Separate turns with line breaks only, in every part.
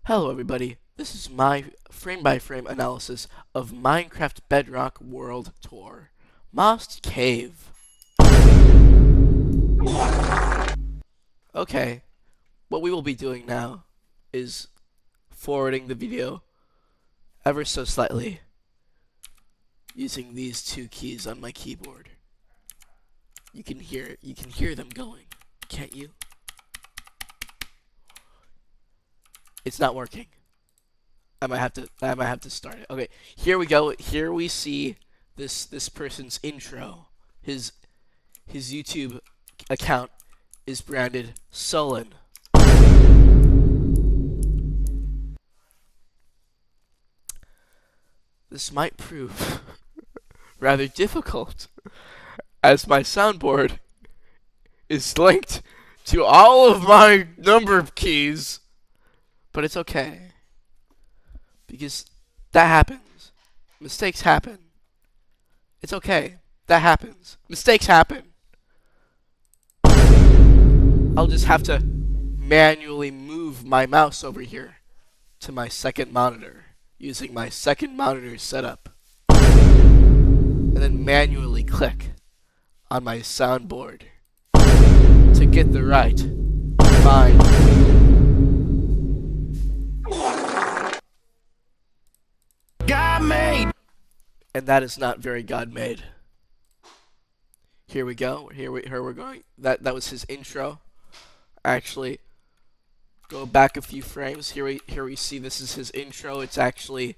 Hello everybody, this is my frame-by-frame analysis of Minecraft Bedrock World Tour. Mossed Cave. Okay, what we will be doing now is forwarding the video ever so slightly using these two keys on my keyboard. You can hear them going, can't you? It's not working. I might have to start it. Okay, here we go. Here we see this person's intro. His YouTube account is branded soulin. This might prove rather difficult, as my soundboard is linked to all of my number keys. But it's okay, because that happens. Mistakes happen. It's okay. That happens. Mistakes happen. I'll just have to manually move my mouse over here to my second monitor using my second monitor setup. And then manually click on my soundboard to get the right fine. God-made! And that is not very God-made. Here we go. Here we're going. That was his intro. Actually, go back a few frames. Here we see this is his intro. It's actually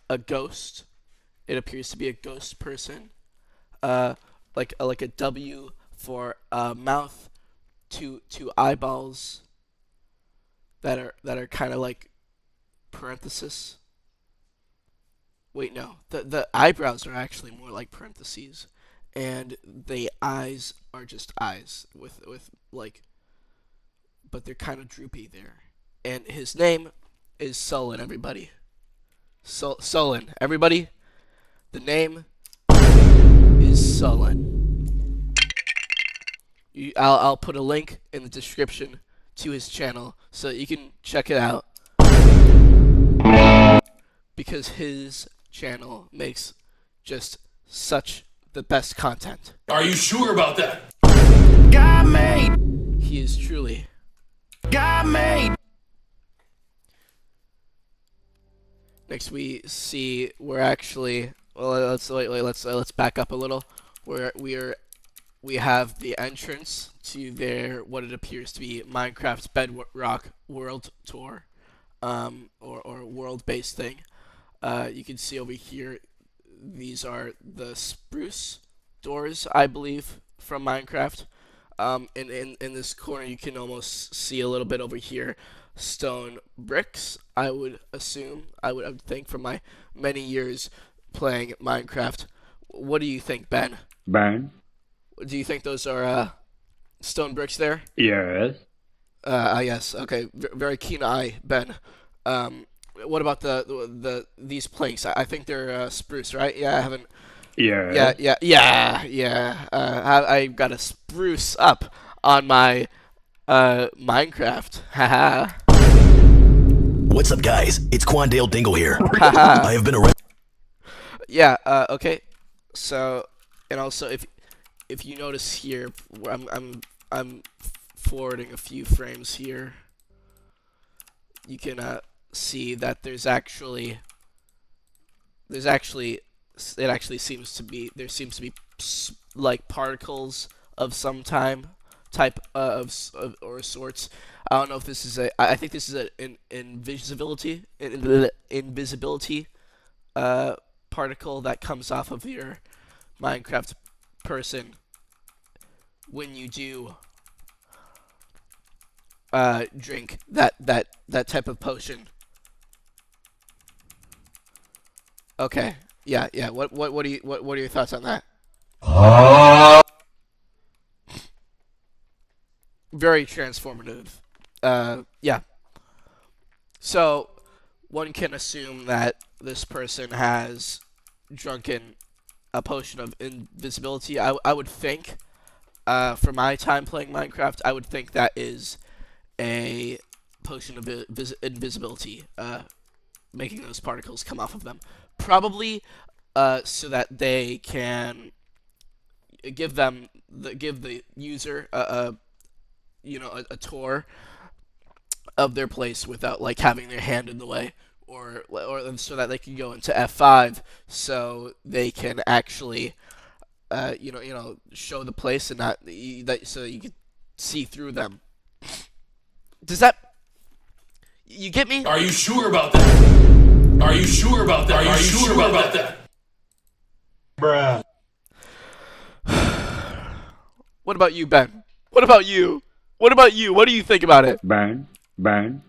a ghost. It appears to be a ghost person. Like a W for mouth, two eyeballs that are kind of like parenthesis. Wait, no. The eyebrows are actually more like parentheses, and the eyes are just eyes with like, but they're kind of droopy there. And his name is soulin, everybody. Soulin, everybody. The name is soulin. I'll put a link in the description to his channel so that you can check it out, because his channel makes just such the best content.
Are you sure about that?
God-made! He is truly God-made! Next we see we're actually, well, let's back up a little. We have the entrance to their what it appears to be Minecraft's Bedrock World Tour, or world-based thing. You can see over here, these are the spruce doors, I believe, from Minecraft. In this corner, you can almost see a little bit over here, stone bricks, I would assume. I would think from my many years playing Minecraft. What do you think, Ben?
Ben?
Do you think those are stone bricks there?
Yes.
Yes. Okay. Very keen eye, Ben. What about these planks? I think they're spruce, right? Yeah, I haven't.
Yeah.
Yeah. I got a spruce up on my Minecraft. Haha.
What's up, guys? It's Quandale Dingle here.
Haha.
I have been around.
Yeah. Okay. So, and also if you notice here, I'm forwarding a few frames here. You can see that there seems to be like particles of some type or sorts. I don't know if this is I think this is an invisibility particle that comes off of your Minecraft person when you do drink that type of potion. Okay. Yeah. What are your thoughts on that? Very transformative. Yeah. So one can assume that this person has drunken a potion of invisibility. I would think, for my time playing Minecraft, I would think that is a potion of invisibility, making those particles come off of them. Probably so that they can give the user a tour of their place without like having their hand in the way, or so that they can go into F5, so they can actually show the place and not that so you can see through them. Does that you get me?
Are you sure about that? Are you sure about that? Are you sure about that?
Bruh.
What about you, Ben? What about you? What about you? What do you think about it?
Burn. No.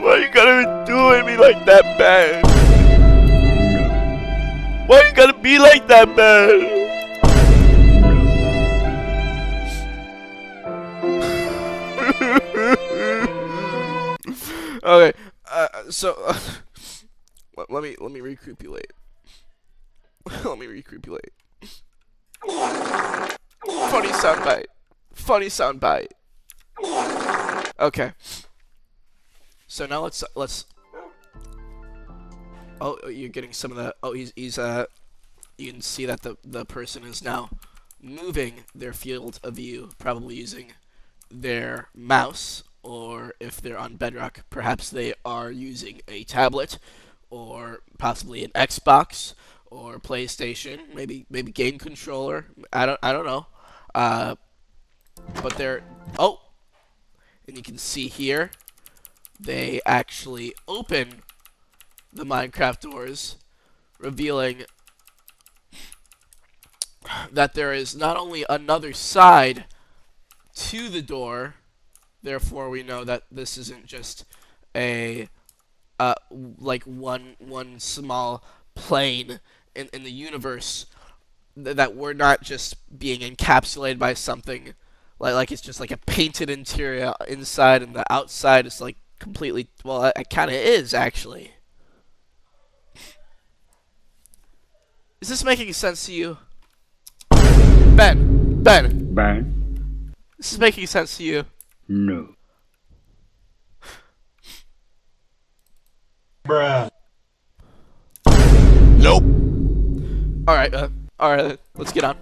Why you gotta be doing me like that, Ben? Why you gotta be like that, Ben? Okay, so let me recupulate. Let me recupulate. Funny soundbite. Okay. So now let's. Oh, you're getting some of the. Oh, he's you can see that the person is now moving their field of view, probably using their mouse, or if they're on Bedrock, perhaps they are using a tablet, or possibly an Xbox or PlayStation, maybe game controller. I don't know. But they're and you can see here they actually open the Minecraft doors, revealing that there is not only another side to the door. Therefore, we know that this isn't just a like one small plane in the universe. That we're not just being encapsulated by something like it's just like a painted interior inside, and the outside is like completely. Well, it kind of is actually. Is this making sense to you, Ben?
Burn.
This is making sense to you.
No. Bruh.
Nope.
All right. Let's get on.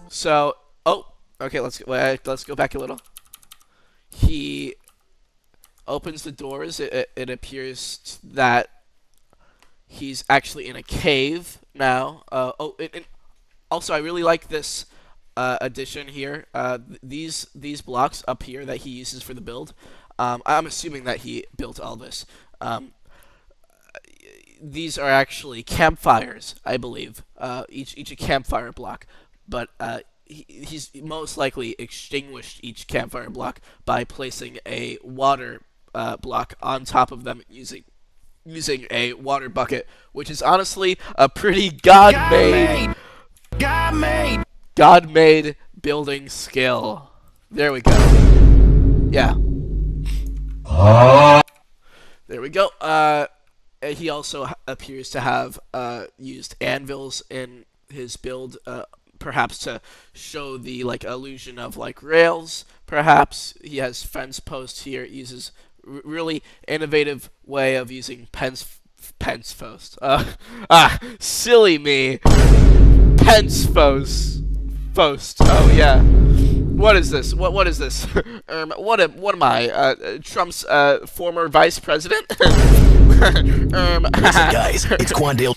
So, okay. Let's go back a little. He opens the doors. It appears that he's actually in a cave now. And also, I really like this addition here. These blocks up here that he uses for the build. I'm assuming that he built all this. These are actually campfires, I believe. Each a campfire block, but he's most likely extinguished each campfire block by placing a water block on top of them using a water bucket, which is honestly a pretty God-made building skill. There we go. Yeah. There we go. He also appears to have used anvils in his build, perhaps to show the like illusion of like rails. Perhaps he has fence posts here. He uses really innovative way of using pence post. Silly me. Pence post. Oh yeah. What is this? What is this? What am I? Trump's former vice president?
What's up, guys? It's Quandale.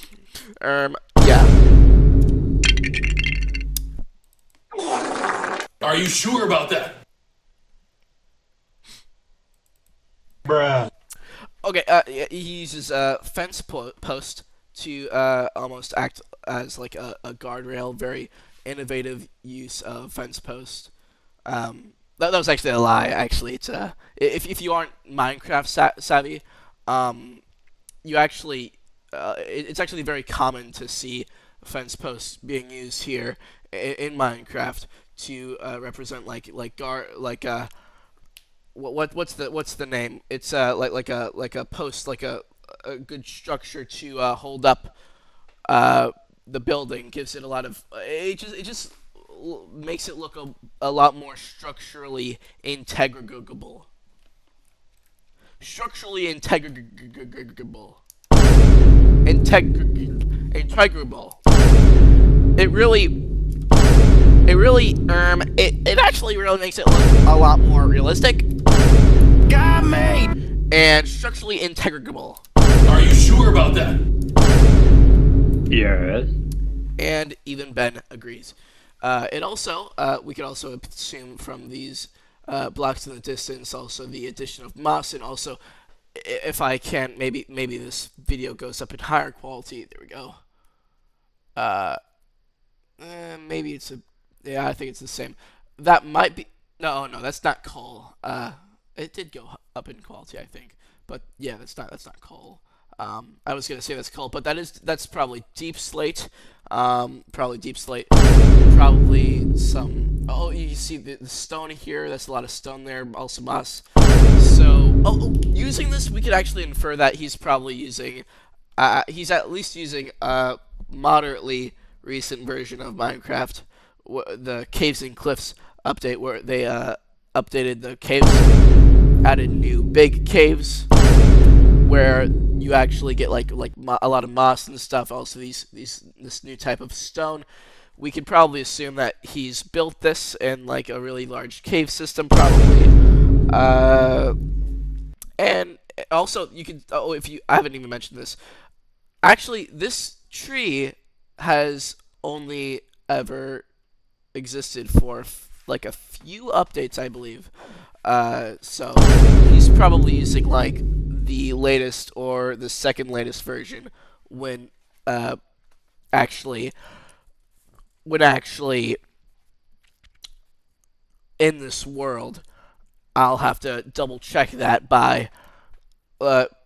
Yeah.
Are you sure about that?
Bruh.
Okay, he uses fence post to almost act as like a guardrail. Very innovative use of fence post. That was actually a lie. Actually, it's if you aren't Minecraft savvy, you actually it's actually very common to see fence posts being used here in Minecraft to represent what's the name? It's like a post, like a a good structure to hold up the building. Gives it a lot of it just makes it look a lot more structurally integrable. Structurally integrable. Integrable. It really it actually really makes it look a lot more realistic.
Got me!
And structurally integrable.
Are you sure about that?
Yes.
And even Ben agrees. It also, we can also assume from these blocks in the distance, also the addition of moss, and also, if I can, maybe this video goes up in higher quality. There we go. Maybe it's yeah, I think it's the same. That might be, no, that's not coal. It did go up in quality, I think, but yeah, that's not coal. I was gonna say that's coal, but that's probably deep slate. Probably deep slate. Probably some. Oh, you see the stone here. That's a lot of stone there. Also moss. So, using this, we could actually infer that he's probably using. He's at least using a moderately recent version of Minecraft, the Caves and Cliffs update, where they updated the caves, added new big caves, where you actually get like a lot of moss and stuff. Also, this new type of stone. We could probably assume that he's built this in like a really large cave system, probably. And also you can. Oh, I haven't even mentioned this. Actually, this tree has only ever existed for like a few updates, I believe. So he's probably using like the latest or the second latest version when actually in this world. I'll have to double check that by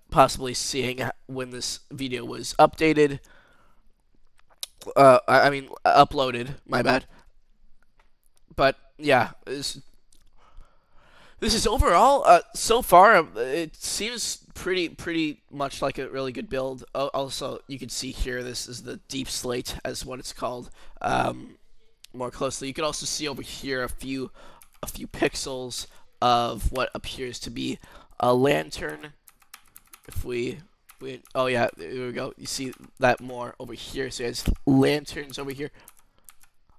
possibly seeing when this video was updated. I mean uploaded. My bad. But yeah, this is overall so far. It seems pretty much like a really good build. Also, you can see here this is the deep slate, as what it's called. More closely, you can also see over here a few pixels of what appears to be a lantern. If we oh yeah, there we go. You see that more over here. So it has lanterns over here.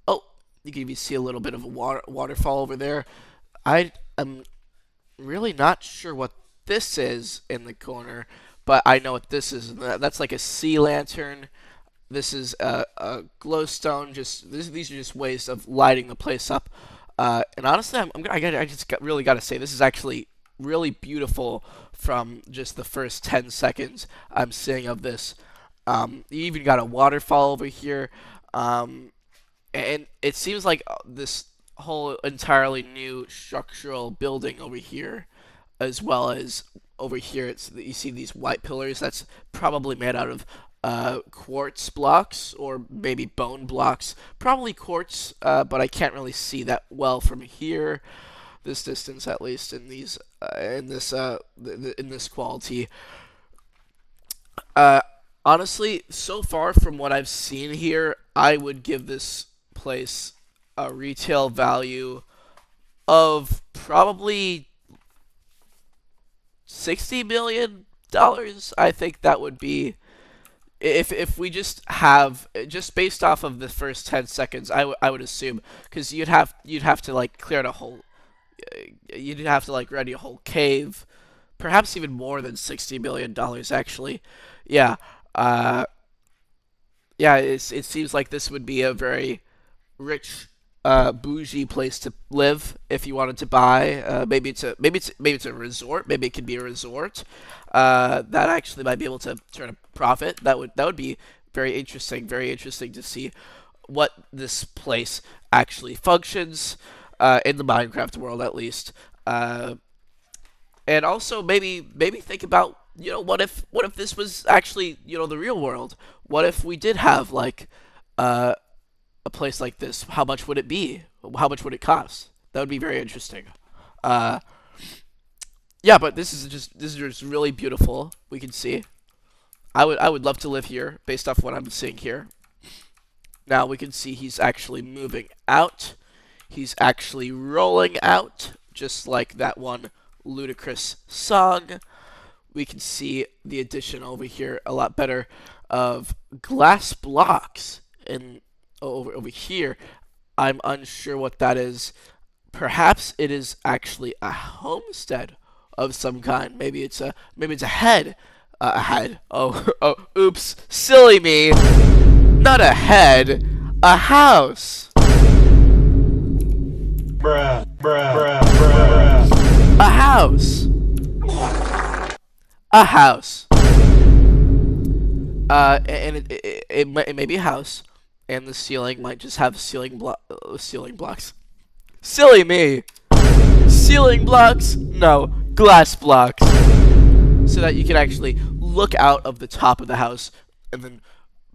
Oh, you can even see a little bit of a waterfall over there. I am really not sure what this is in the corner, but I know what this is. That's like a sea lantern. This is a glowstone. These are just ways of lighting the place up. And honestly, I just really got to say, this is actually really beautiful from just the first 10 seconds I'm seeing of this. You even got a waterfall over here. And it seems like this whole entirely new structural building over here, as well as over here, you see these white pillars. That's probably made out of quartz blocks or maybe bone blocks. Probably quartz, but I can't really see that well from here. This distance, at least, in these in this quality. Honestly, so far from what I've seen here, I would give this place a retail value of probably $60 million. I think that would be, if we just based off of the first 10 seconds, I would assume, because you'd have to like clear the whole, you'd have to like ready a whole cave, perhaps even more than $60 million actually. Yeah. Yeah, it seems like this would be a very rich, bougie place to live if you wanted to buy. Maybe it's a resort. Maybe it could be a resort that actually might be able to turn a profit. That would be very interesting. Very interesting to see what this place actually functions in the Minecraft world, at least. And also maybe think about, what if this was actually, the real world? What if we did have like a place like this? How much would it be? How much would it cost? That would be very interesting. Yeah, but this is just really beautiful. We can see. I would love to live here based off what I'm seeing here. Now we can see he's actually moving out. He's actually rolling out, just like that one ludicrous song. We can see the addition over here a lot better of glass blocks. And over here, I'm unsure what that is. Perhaps it is actually a homestead of some kind. Maybe it's a head. A head. Oh, oops, silly me. Not a head, a house.
Bruh. Bruh. Bruh. Bruh.
A house. A house. And it may be a house, and the ceiling might just have ceiling blocks. Silly me. Ceiling blocks? No, glass blocks. So that you can actually look out of the top of the house and then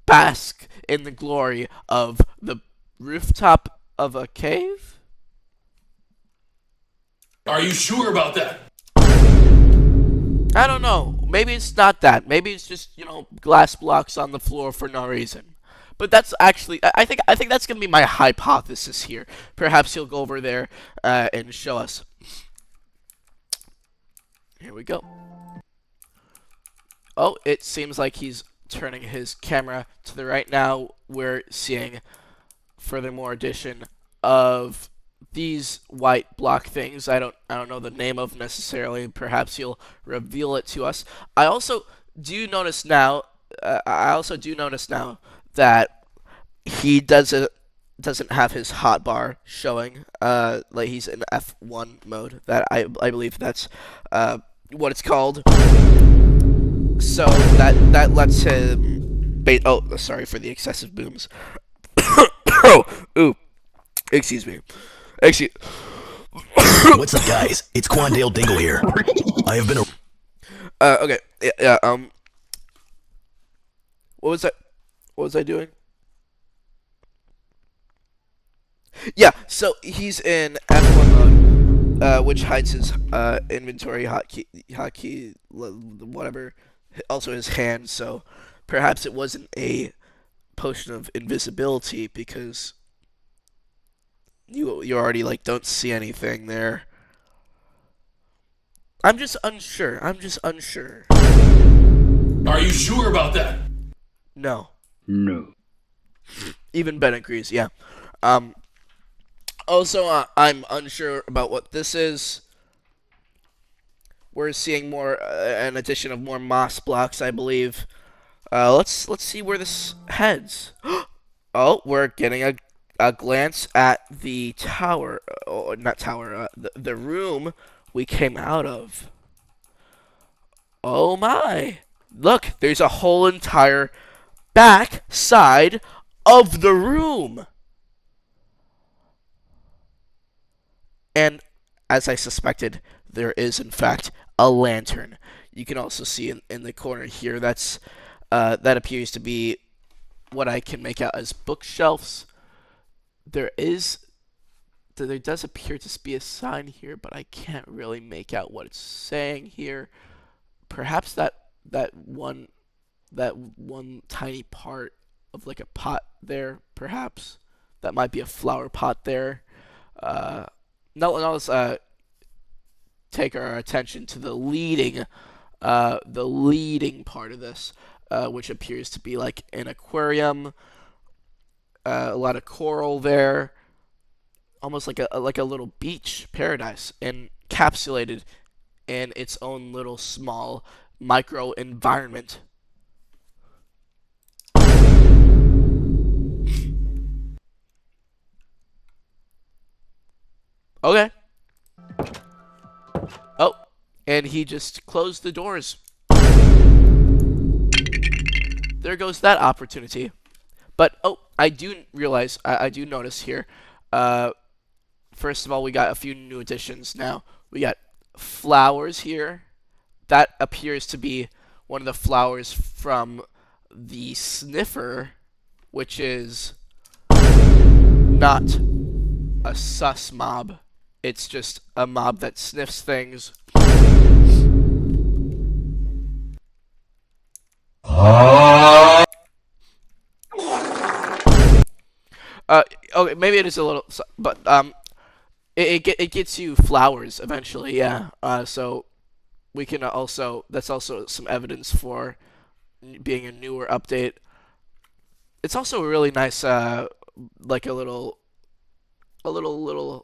bask in the glory of the rooftop of a cave?
Are you sure about that?
I don't know. Maybe it's not that. Maybe it's just, glass blocks on the floor for no reason. But that's actually, I think that's gonna be my hypothesis here. Perhaps he'll go over there and show us. Here we go. Oh, it seems like he's turning his camera to the right now. We're seeing furthermore addition of these white block things. I don't know the name of necessarily. Perhaps he'll reveal it to us. I also do notice now. That he doesn't have his hotbar showing. Like he's in F1 mode. That I believe that's what it's called. So that lets him. Oh, sorry for the excessive booms. Oh, ooh, excuse me.
What's up, guys? It's Quandale Dingle here. I have been
okay. Yeah. What was that? What was I doing? Yeah. So he's in F1 mode, which hides his inventory hotkey, whatever. Also his hand. So perhaps it wasn't a potion of invisibility because you already don't see anything there. I'm just unsure.
Are you sure about that?
No.
No.
Even Ben agrees. Yeah. Also, I'm unsure about what this is. We're seeing more an addition of more moss blocks, I believe. Let's see where this heads. Oh, we're getting a glance at the tower. Oh, not tower. The room we came out of. Oh my! Look, there's a whole entire back side of the room. And as I suspected, there is in fact a lantern. You can also see in the corner here that appears to be what I can make out as bookshelves. There does appear to be a sign here, but I can't really make out what it's saying here. Perhaps that one tiny part of a pot there, perhaps that might be a flower pot there. Now let's take our attention to the leading part of this, which appears to be like an aquarium. A lot of coral there, almost like a little beach paradise, encapsulated in its own little small micro environment. Okay. Oh, and he just closed the doors. There goes that opportunity. But, oh, I do realize, I do notice here, first of all, we got a few new additions now. We got flowers here. That appears to be one of the flowers from the sniffer, which is not a sus mob. It's just a mob that sniffs things. Okay, maybe it is a little, but it gets you flowers eventually, yeah. So we can also, that's also some evidence for being a newer update. It's also a really nice, like a little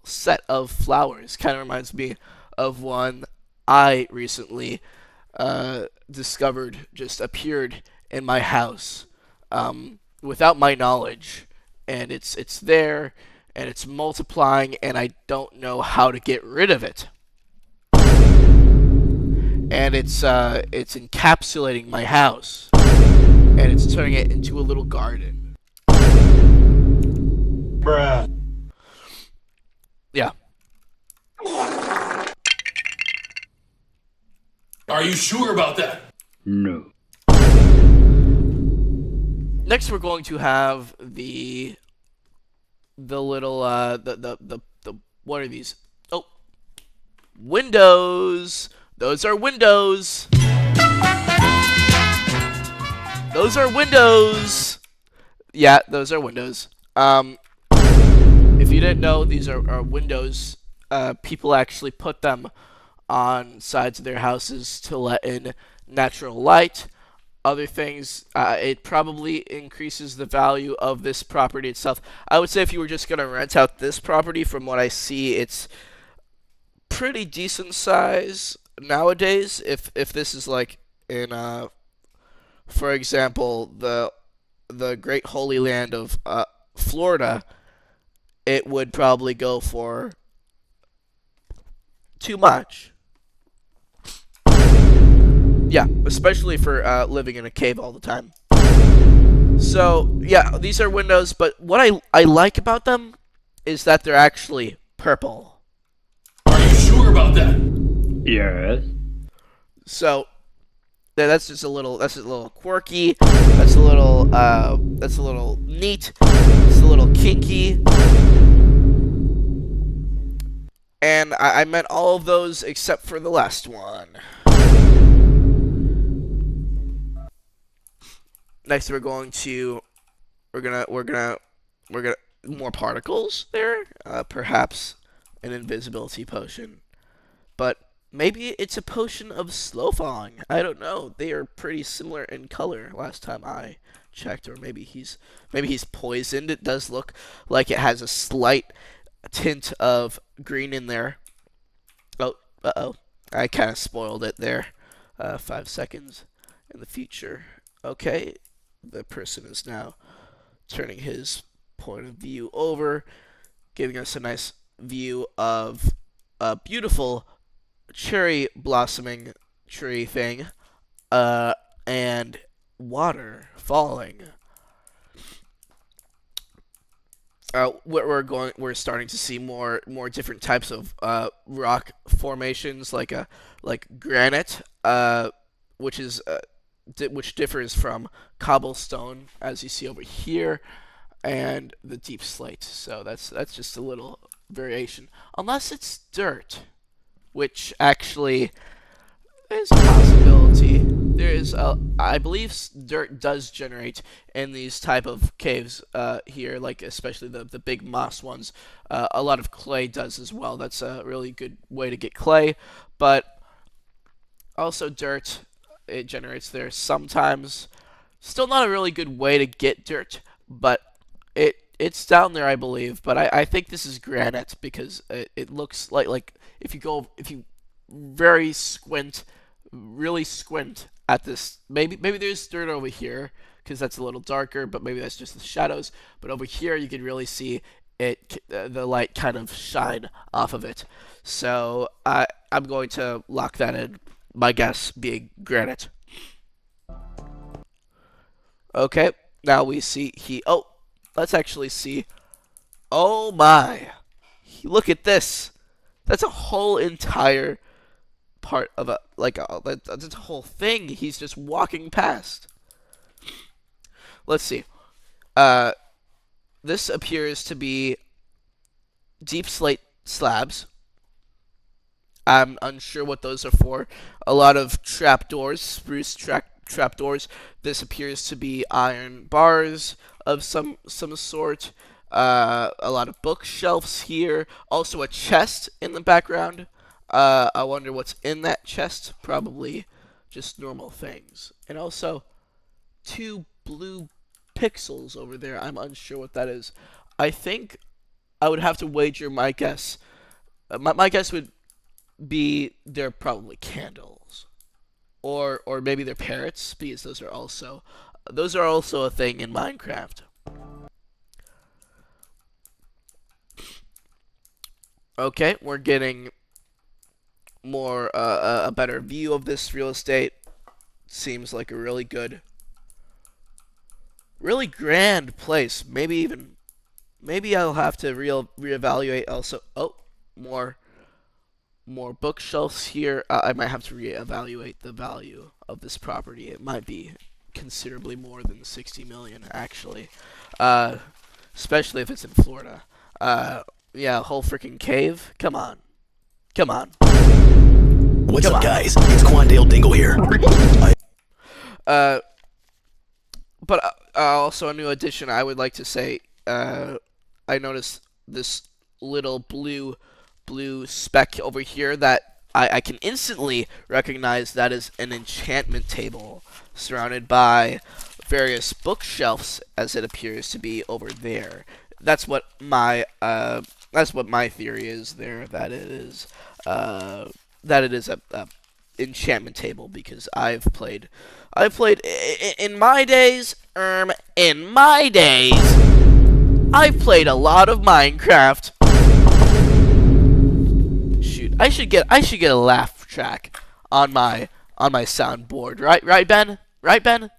set of flowers. Kind of reminds me of one I recently discovered just appeared in my house without my knowledge, and it's there and it's multiplying, and I don't know how to get rid of it. And it's encapsulating my house, and it's turning it into a little garden.
Bruh.
Yeah.
Are you sure about that?
No.
Next, we're going to have the little the what are these? Oh, windows. Those are windows. Those are windows. Yeah, those are windows. If you didn't know, these are windows. People actually put them on sides of their houses to let in natural light. Other things, it probably increases the value of this property itself. I would say if you were just going to rent out this property, from what I see, it's pretty decent size nowadays. If this is like in, for example, the Great Holy Land of Florida, it would probably go for too much. Yeah, especially for living in a cave all the time. So, yeah, these are windows, but what I like about them is that they're actually purple.
Are you sure about that?
Yes.
So, that's just a little quirky. That's a little neat. It's a little kinky. And I meant all of those except for the last one. Next, we're gonna more particles there. Perhaps an invisibility potion, but maybe it's a potion of slow falling. I don't know. They are pretty similar in color last time I checked, or maybe he's poisoned. It does look like it has a slight tint of green in there. Oh, I kind of spoiled it there. 5 seconds in the future. Okay. The person is now turning his point of view over, giving us a nice view of a beautiful cherry blossoming tree thing, and water falling. We're starting to see more different types of rock formations, like granite, which differs from cobblestone, as you see over here, and the deep slate. So that's just a little variation, unless it's dirt, which actually is a possibility. There is I believe dirt does generate in these type of caves here, like especially the big moss ones. A lot of clay does as well. That's a really good way to get clay, but also dirt, it generates there sometimes. Still not a really good way to get dirt, but it's down there, I believe. But I think this is granite, because it looks like if you really squint at this, maybe there's dirt over here, because that's a little darker, but maybe that's just the shadows. But over here you can really see it, the light kind of shine off of it. So I'm going to lock that in, my guess being granite. Okay, now we see let's actually see. Oh my, look at this. That's a whole entire part of that's a whole thing he's just walking past. Let's see. This appears to be deep slate slabs. I'm unsure what those are for. A lot of trapdoors, spruce trapdoors. This appears to be iron bars of some sort. A lot of bookshelves here. Also a chest in the background. I wonder what's in that chest. Probably just normal things. And also 2 blue pixels over there. I'm unsure what that is. I think I would have to wager my guess. My guess would be they're probably candles, or maybe they're parrots, because those are also a thing in Minecraft. Okay, we're getting more a better view of this real estate. Seems like a really good, really grand place. Maybe I'll have to reevaluate also. Oh, more bookshelves here. I might have to reevaluate the value of this property. It might be considerably more than 60 million, actually. Especially if it's in Florida. Yeah, a whole freaking cave. Come on.
What's up, guys? It's Quandale Dingle here.
But also a new addition. I would like to say, I noticed this little blue speck over here that I can instantly recognize that is an enchantment table surrounded by various bookshelves, as it appears to be over there. That's what my theory is there. That it is a enchantment table, because I've played in my days. I've played a lot of Minecraft. Shoot, I should get a laugh track on my soundboard, right, Ben? Right, Ben?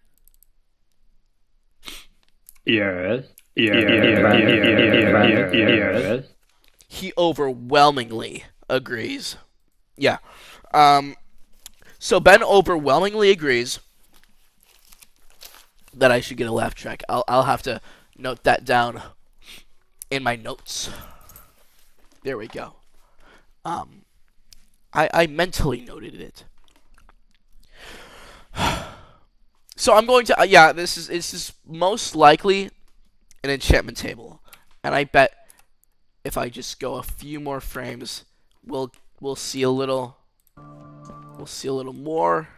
Yes. Yes.
He overwhelmingly agrees. Yeah. So Ben overwhelmingly agrees that I should get a laugh track. I'll have to note that down in my notes. There we go. I mentally noted it. So I'm going to this is most likely an enchantment table, and I bet if I just go a few more frames, we'll see a little more.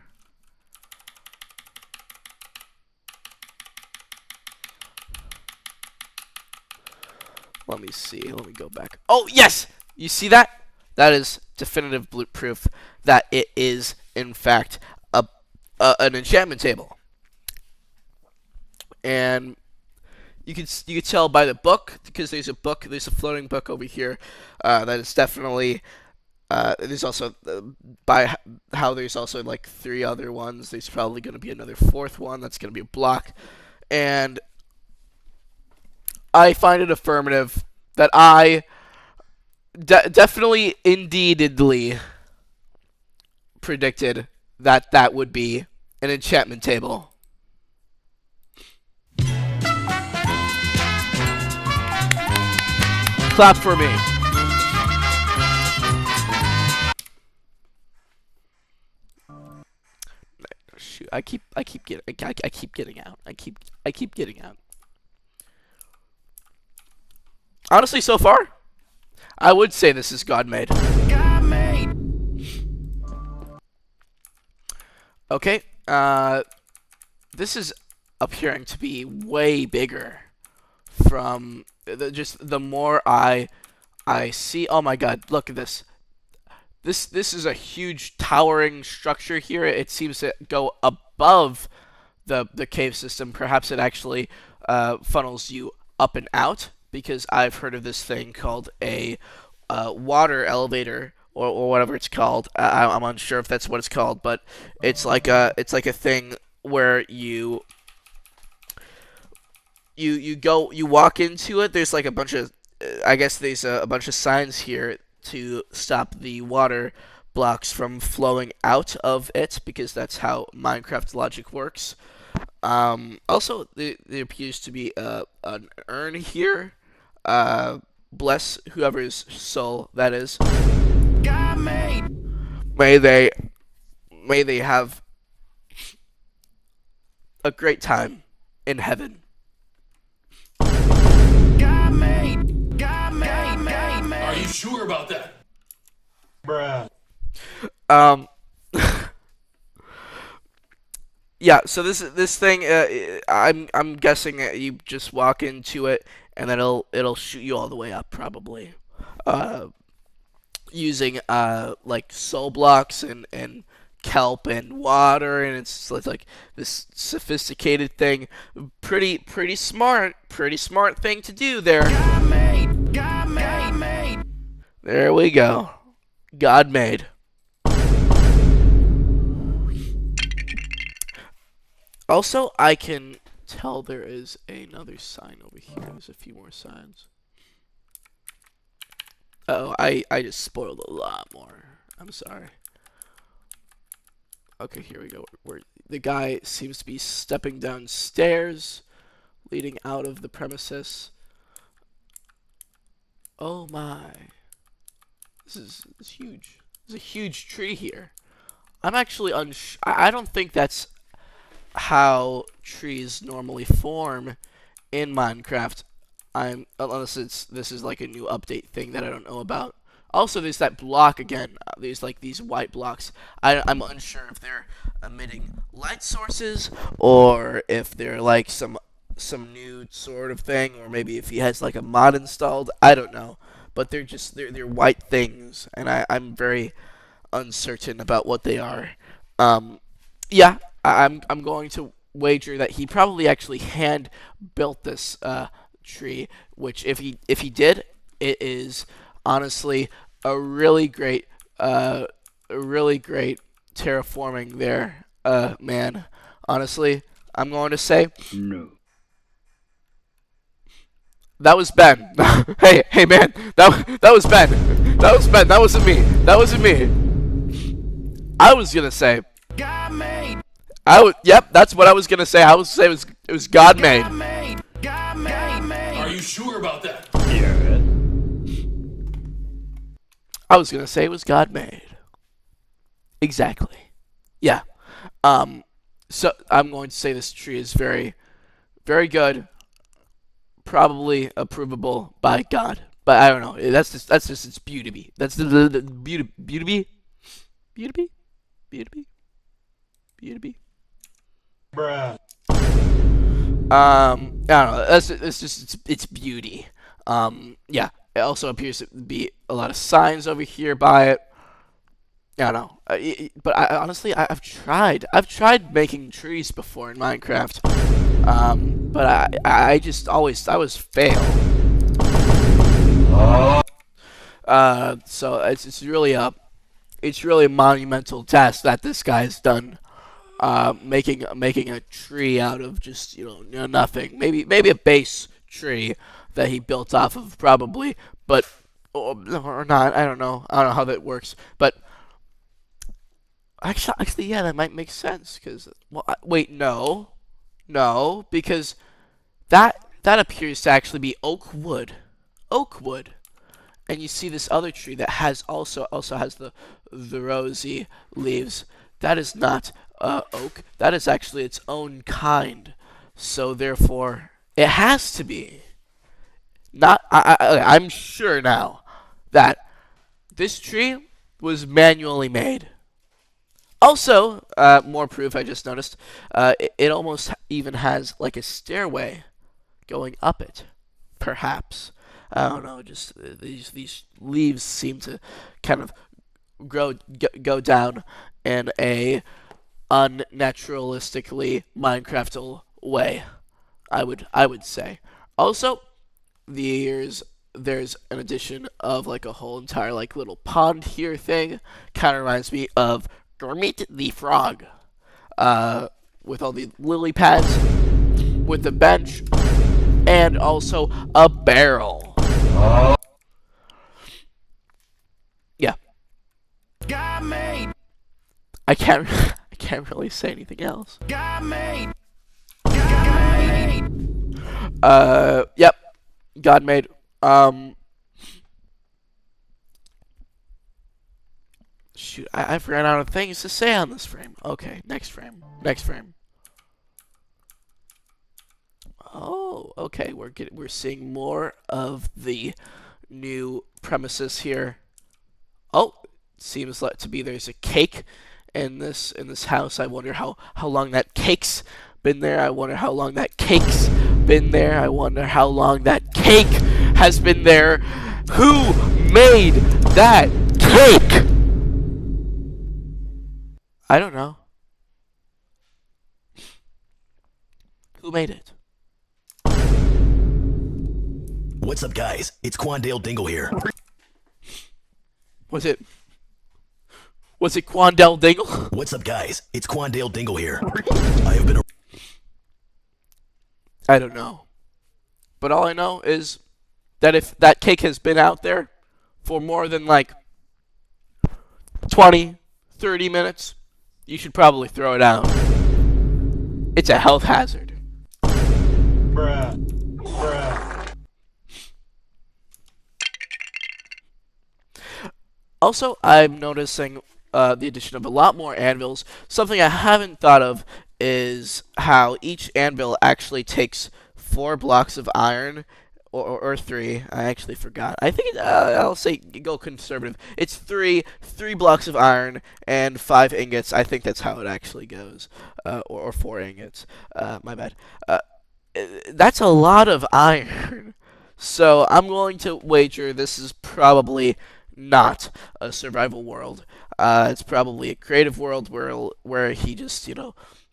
Let me see. Let me go back. Oh, yes! You see that? That is definitive proof that it is, in fact, an enchantment table. And you can tell by the book, because there's a floating book over here that is definitely. There's also by how there's also like 3 other ones. There's probably going to be another 4th one that's going to be a block, and I find it affirmative that I definitely, indeedly predicted that would be an enchantment table. Clap for me. Shoot, I keep getting out. I keep getting out. Honestly, so far, I would say this is God-made. God-made. Okay, this is appearing to be way bigger from the more I see. Oh my God, look at this. This is a huge towering structure here. It seems to go above the cave system. Perhaps it actually funnels you up and out, because I've heard of this thing called a water elevator, or whatever it's called. I'm unsure if that's what it's called, but it's like a thing where you walk into it. There's like a bunch of I guess there's a bunch of signs here to stop the water blocks from flowing out of it, because that's how Minecraft logic works. Also, there appears to be an urn here. Bless whoever's soul that is. God made. May they have a great time in heaven.
Are you sure about that? Bruh.
Um, yeah. So this thing, I'm guessing that you just walk into it and then it'll shoot you all the way up probably, using like soul blocks and kelp and water, and it's like this sophisticated thing. Pretty smart thing to do there. There we go. God made. Also, I can tell there is another sign over here. There's a few more signs. Oh, I just spoiled a lot more. I'm sorry. Okay, here we go. Where the guy seems to be stepping down stairs, leading out of the premises. Oh my. This is huge. There's a huge tree here. I'm actually I don't think that's how trees normally form in Minecraft. Unless this is like a new update thing that I don't know about. Also, there's that block again. There's like these white blocks. I'm unsure if they're emitting light sources or if they're like some new sort of thing, or maybe if he has like a mod installed. I don't know, but they're white things, and I'm very uncertain about what they are. Yeah, I'm going to wager that he probably actually hand built this tree, which if he did, it is honestly a really great terraforming there, man. Honestly, I'm going to say
No.
that was Ben. Hey man, that was Ben. That was Ben. That wasn't me. That wasn't me. I was gonna say. Yep, that's what I was gonna say. I was say it was God made.
Are you sure about that?
Yes.
I was gonna say it was God made. Exactly. Yeah. So I'm going to say this tree is very, very good. Probably approvable by God. But I don't know. That's just its beauty. That's the beauty. Beauty. Beauty. Beauty. Beauty.
Bruh.
I don't know. It's just its beauty. Yeah. It also appears to be a lot of signs over here by it. I don't know. But honestly, I've tried making trees before in Minecraft. But I just always fail. So it's really a monumental task that this guy's done. Making a tree out of just nothing. Maybe a base tree that he built off of probably, but or not. I don't know. I don't know how that works. But actually, yeah, that might make sense. Because wait, no, because that appears to actually be oak wood, and you see this other tree that has also has the rosy leaves. That is not oak. That is actually its own kind. So therefore, it has to be. Not. I'm sure now that this tree was manually made. Also, more proof I just noticed. It almost even has like a stairway going up it. Perhaps. I don't know. Just these leaves seem to kind of go down in a unnaturalistically Minecraftal way. I would say. Also, there's an addition of like a whole entire like little pond here thing. Kind of reminds me of Kermit the Frog, with all the lily pads, with the bench, and also a barrel. Yeah. I can't really say anything else. Yep. God made. Shoot, I've ran out of things to say on this frame. Okay, next frame. Oh, okay. We're seeing more of the new premises here. Oh, seems like to be there's a cake in this house. I wonder how long that cake's been there. I wonder how long that cake's been there. I wonder how long that cake has been there. Who made that cake? I don't know. Who made it?
What's up, guys? It's Quandale Dingle here.
Was it Quandale Dingle?
What's up, guys? It's Quandale Dingle here. I have been.
I don't know. But all I know is that if that cake has been out there for more than like 20, 30 minutes, you should probably throw it out. It's a health hazard.
Bruh.
Also, I'm noticing the addition of a lot more anvils. Something I haven't thought of is how each anvil actually takes 4 blocks of iron, or 3. I actually forgot. I think I'll say go conservative. It's 3 blocks of iron and 5 ingots. I think that's how it actually goes, or 4 ingots. My bad. That's a lot of iron. So I'm going to wager this is probably not a survival world. It's probably a creative world where he just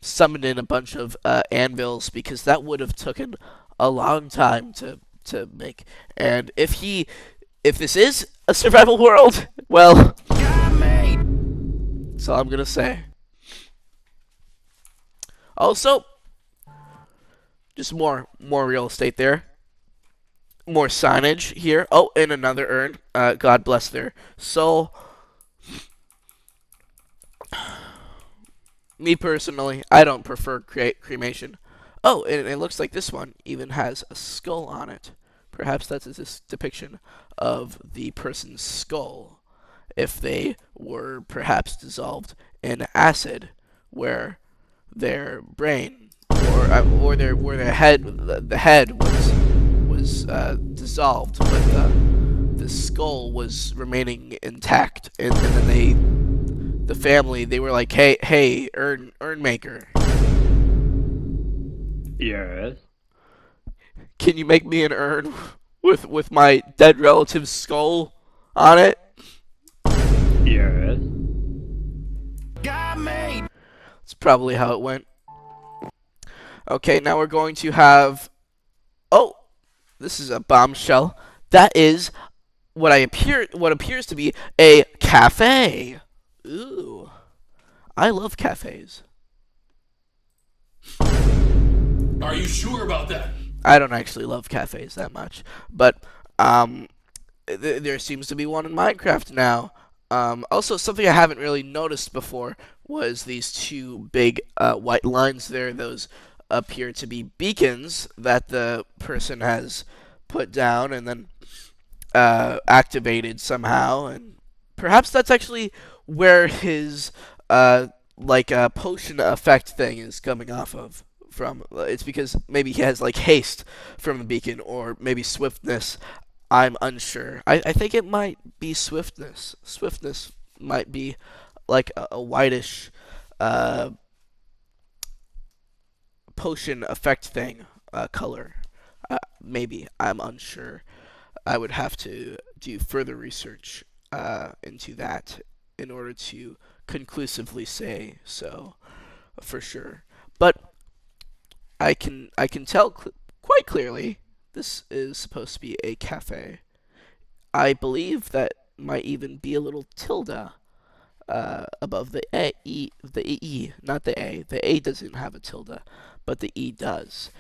summoned in a bunch of anvils, because that would have taken a long time to make. And if this is a survival world, well, that's all I'm gonna say. Also, just more real estate there. More signage here. Oh, and another urn. God bless their soul. Me personally, I don't prefer cremation. Oh, and it looks like this one even has a skull on it. Perhaps that's this depiction of the person's skull, if they were perhaps dissolved in acid, where their brain or their head, the head was dissolved, but the skull was remaining intact, and then the family, they were like, hey, urn maker,
Yes.
can you make me an urn with my dead relative's skull on it?
Yes.
That's probably how it went. Okay, now we're going to have... Oh, this is a bombshell. That is what appears to be a cafe. Ooh, I love cafes.
Are you sure about that?
I don't actually love cafes that much, but there seems to be one in Minecraft now. Also, something I haven't really noticed before was these 2 big white lines there. Those appear to be beacons that the person has put down and then activated somehow, and perhaps that's actually where his potion effect thing is coming off of. It's because maybe he has like haste from the beacon, or maybe swiftness. I'm unsure. I think it might be swiftness. Swiftness might be like a whitish potion effect thing, color. Maybe. I'm unsure. I would have to do further research into that in order to conclusively say so for sure. But I can tell quite clearly this is supposed to be a cafe. I believe that might even be a little tilde above the E, not the A. The A doesn't have a tilde, but the E does.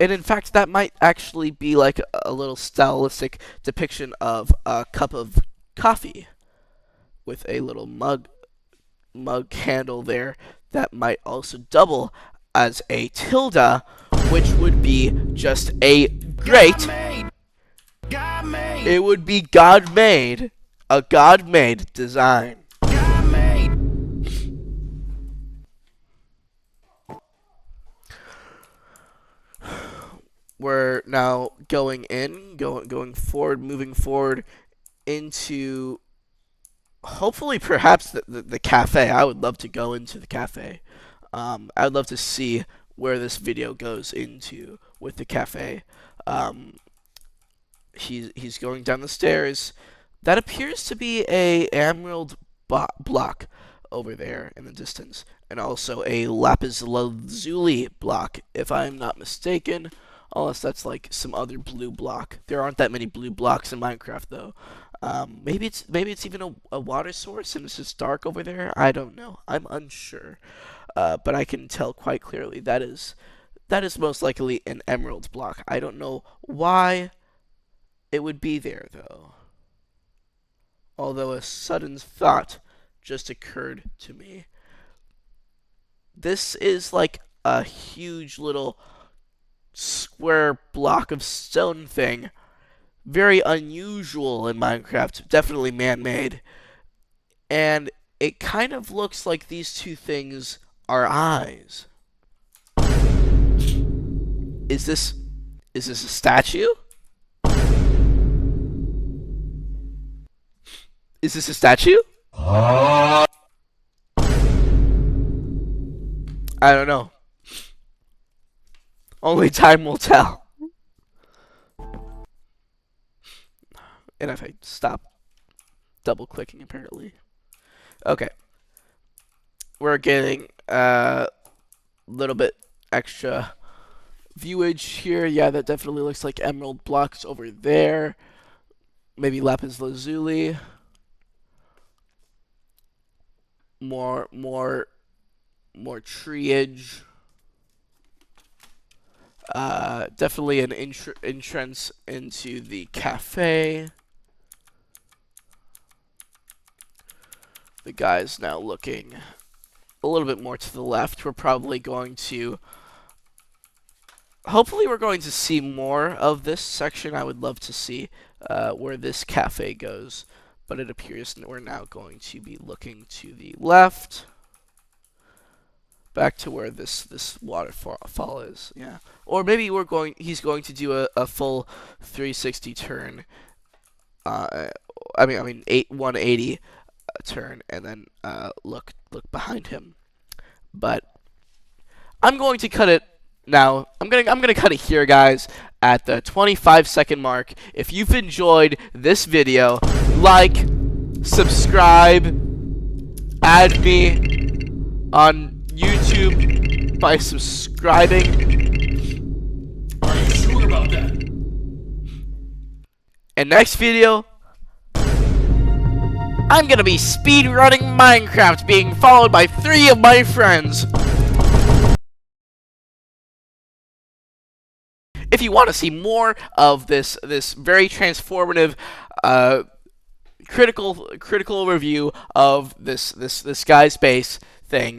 And in fact, that might actually be like a little stylistic depiction of a cup of coffee with a little mug handle there that might also double as a tilde, which would be just a great... It would be God-made. A God-made design. we're now going forward, moving forward into hopefully perhaps the cafe. I would love to go into the cafe. I would love to see where this video goes into with the cafe. He's going down the stairs. That appears to be a emerald block over there in the distance, and also a lapis lazuli block, if I'm not mistaken. Unless that's like some other blue block. There aren't that many blue blocks in Minecraft though. Maybe it's even a water source and it's just dark over there. I don't know. I'm unsure. But I can tell quite clearly that is most likely an emerald block. I don't know why it would be there though. Although a sudden thought just occurred to me. This is like a huge little square block of stone thing. Very unusual in Minecraft. Definitely man-made. And it kind of looks like these two things are eyes. Is this a statue? Is this a statue? I don't know. Only time will tell. And if I stop double clicking, apparently. Okay. We're getting a little bit extra viewage here. Yeah, that definitely looks like emerald blocks over there. Maybe lapis lazuli. More treeage. Definitely an entrance into the cafe. The guy's now looking a little bit more to the left. We're probably going to... Hopefully we're going to see more of this section. I would love to see where this cafe goes. But it appears that we're now going to be looking to the left. Back to where this waterfall is, yeah. Or maybe he's going to do a full 360 turn. I mean 180 turn, and then look behind him. But I'm going to cut it now. I'm gonna cut it here, guys, at the 25-second mark. If you've enjoyed this video, like, subscribe, add me on YouTube by subscribing.
Are you sure about that?
And next video, I'm gonna be speedrunning Minecraft, being followed by 3 of my friends. If you want to see more of this very transformative, critical review of this guy's base thing,